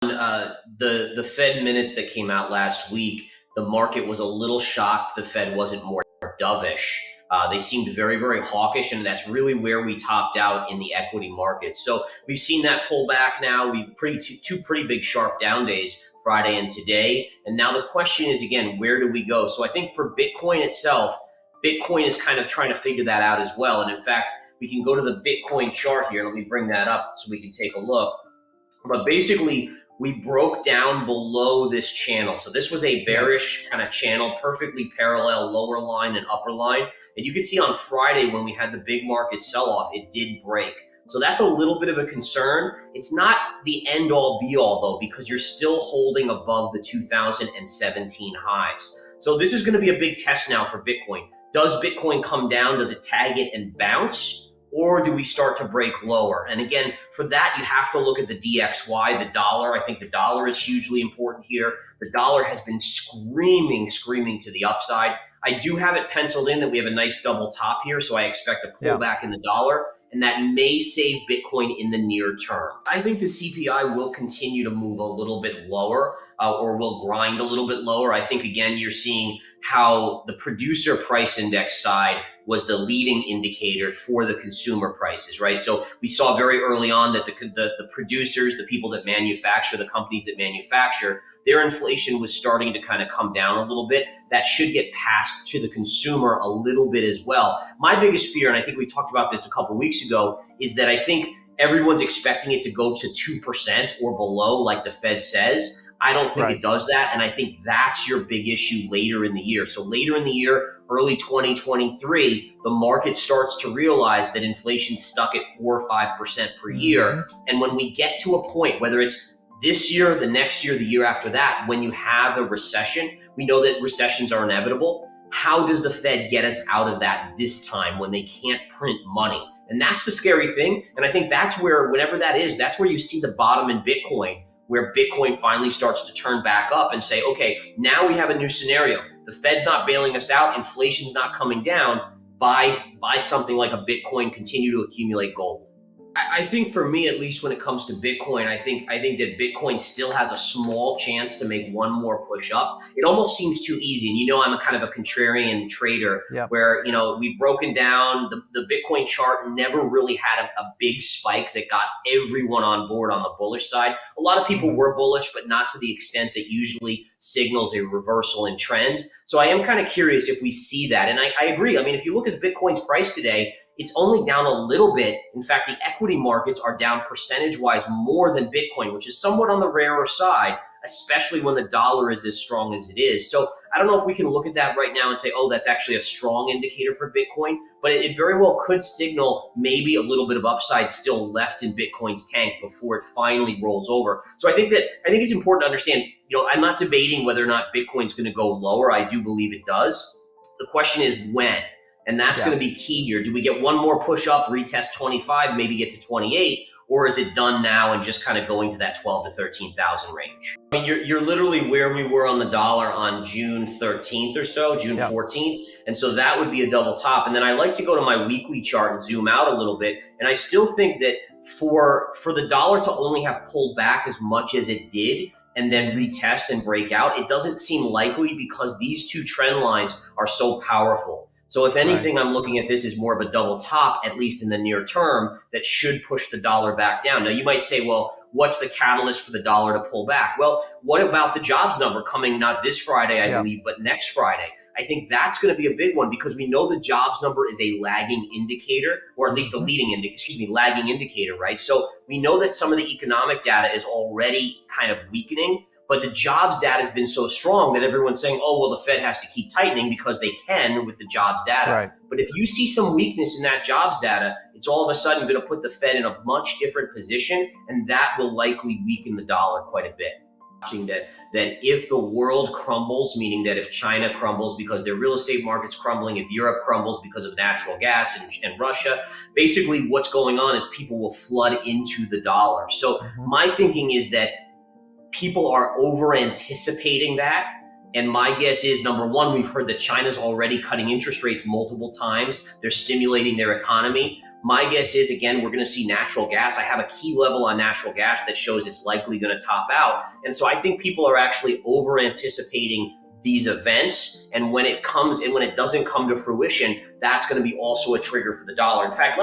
The Fed minutes that came out last week, the market was a little shocked the Fed wasn't more dovish. They seemed very, very hawkish, and that's really where we topped out in the equity markets. So we've seen that pull back now. We've two pretty big sharp down days, Friday and today. And now the question is, again, where do we go? So I think for Bitcoin itself, Bitcoin is kind of trying to figure that out as well. And in fact, we can go to the Bitcoin chart here. Let me bring that up so we can take a look. But basically, we broke down below this channel. So this was a bearish kind of channel, perfectly parallel lower line and upper line. And you can see on Friday when we had the big market sell-off, it did break. So that's a little bit of a concern. It's not the end all be all though, because you're still holding above the 2017 highs. So this is going to be a big test now for Bitcoin. Does Bitcoin come down? Does it tag it and bounce? Or do we start to break lower? And again, for that, you have to look at the DXY, the dollar. I think the dollar is hugely important here. The dollar has been screaming to the upside. I do have it penciled in that we have a nice double top here, so I expect a pullback in the dollar, and that may save Bitcoin in the near term. I think the CPI will continue to move a little bit lower, or will grind a little bit lower. I think, again, you're seeing how the producer price index side was the leading indicator for the consumer prices, right? So we saw very early on that the producers, the people that manufacture, the companies that manufacture, their inflation was starting to kind of come down a little bit. That should get passed to the consumer a little bit as well. My biggest fear, and I think we talked about this a couple of weeks ago, is that I think everyone's expecting it to go to 2% or below, like the Fed says. I don't think it does that, and I think that's your big issue later in the year. So later in the year, early 2023, the market starts to realize that inflation's stuck at 4 or 5% per year. And when we get to a point, whether it's this year, the next year, the year after that, when you have a recession, we know that recessions are inevitable. How does the Fed get us out of that this time when they can't print money? And that's the scary thing. And I think that's where, whenever that is, that's where you see the bottom in Bitcoin, where Bitcoin finally starts to turn back up and say, okay, now we have a new scenario. The Fed's not bailing us out. Inflation's not coming down. Buy something like a Bitcoin, continue to accumulate gold. I think for me, at least when it comes to Bitcoin, I think that Bitcoin still has a small chance to make one more push up. It almost seems too easy. And I'm a kind of a contrarian trader where, we've broken down the Bitcoin chart, never really had a big spike that got everyone on board on the bullish side. A lot of people were bullish, but not to the extent that usually signals a reversal in trend. So I am kind of curious if we see that. And I agree. I mean, if you look at the Bitcoin's price today, it's only down a little bit. In fact, the equity markets are down percentage-wise more than Bitcoin, which is somewhat on the rarer side, especially when the dollar is as strong as it is. So I don't know if we can look at that right now and say, oh, that's actually a strong indicator for Bitcoin, but it very well could signal maybe a little bit of upside still left in Bitcoin's tank before it finally rolls over. So I think it's important to understand, I'm not debating whether or not Bitcoin's going to go lower. I do believe it does. The question is when. And that's going to be key here. Do we get one more push up, retest 25, maybe get to 28, or is it done now and just kind of going to that 12 to 13,000 range? I mean, you're literally where we were on the dollar on June 13th or so, June 14th. And so that would be a double top. And then I like to go to my weekly chart and zoom out a little bit. And I still think that for the dollar to only have pulled back as much as it did and then retest and break out, it doesn't seem likely because these two trend lines are so powerful. So if anything, I'm looking at this as more of a double top, at least in the near term, that should push the dollar back down. Now, you might say, well, what's the catalyst for the dollar to pull back? Well, what about the jobs number coming not this Friday, I believe, but next Friday? I think that's going to be a big one because we know the jobs number is a lagging indicator, or at least a lagging indicator, right? So we know that some of the economic data is already kind of weakening. But the jobs data has been so strong that everyone's saying, oh, well, the Fed has to keep tightening because they can with the jobs data. But if you see some weakness in that jobs data, it's all of a sudden going to put the Fed in a much different position, and that will likely weaken the dollar quite a bit. That if the world crumbles, meaning that if China crumbles because their real estate market's crumbling, if Europe crumbles because of natural gas and Russia, basically what's going on is people will flood into the dollar. So my thinking is that people are over anticipating that. And my guess is, number one, we've heard that China's already cutting interest rates multiple times. They're stimulating their economy. My guess is, again, we're going to see natural gas. I have a key level on natural gas that shows it's likely going to top out. And so I think people are actually over anticipating these events. And when it doesn't come to fruition, that's going to be also a trigger for the dollar. In fact,